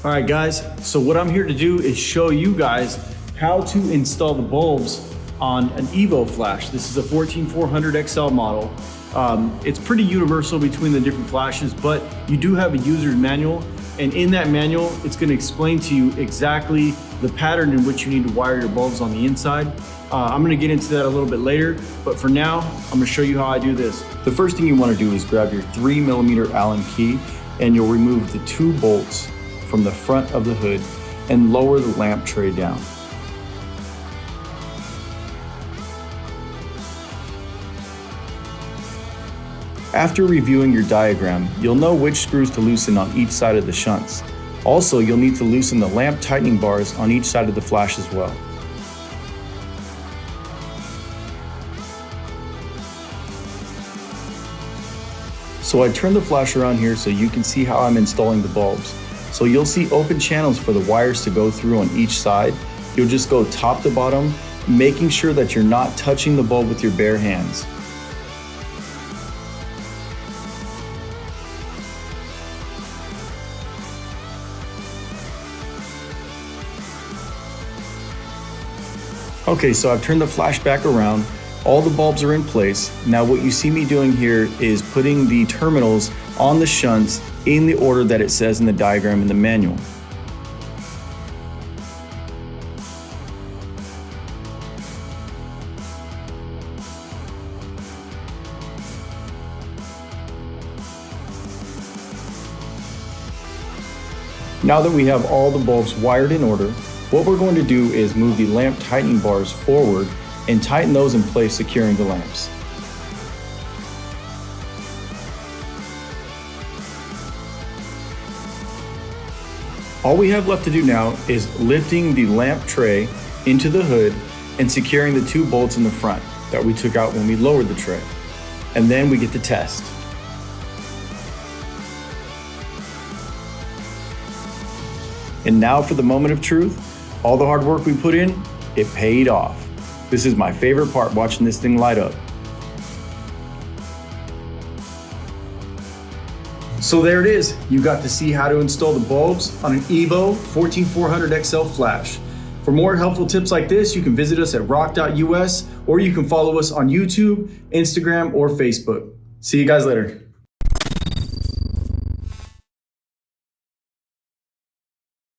All right guys, so what I'm here to do is show you guys how to install the bulbs on an EVO Flash. This is a 14400 XL model. It's pretty universal between the different flashes, but you do have a user's manual, and in that manual, it's gonna explain to you exactly the pattern in which you need to wire your bulbs on the inside. I'm gonna get into that a little bit later, but for now, I'm gonna show you how I do this. The first thing you wanna do is grab your 3mm Allen key, and you'll remove the 2 bolts from the front of the hood and lower the lamp tray down. After reviewing your diagram, you'll know which screws to loosen on each side of the shunts. Also, you'll need to loosen the lamp tightening bars on each side of the flash as well. So I turn the flash around here so you can see how I'm installing the bulbs. So you'll see open channels for the wires to go through on each side. You'll just go top to bottom, making sure that you're not touching the bulb with your bare hands. Okay, so I've turned the flash back around. All the bulbs are in place. Now what you see me doing here is putting the terminals on the shunts in the order that it says in the diagram in the manual. Now that we have all the bulbs wired in order, what we're going to do is move the lamp tightening bars forward and tighten those in place, securing the lamps. All we have left to do now is lifting the lamp tray into the hood and securing the 2 bolts in the front that we took out when we lowered the tray. And then we get to test. And now for the moment of truth. All the hard work we put in, it paid off. This is my favorite part, watching this thing light up. So there it is. You got to see how to install the bulbs on an EVO 14400 XL Flash. For more helpful tips like this, you can visit us at ROQ.us, or you can follow us on YouTube, Instagram, or Facebook. See you guys later.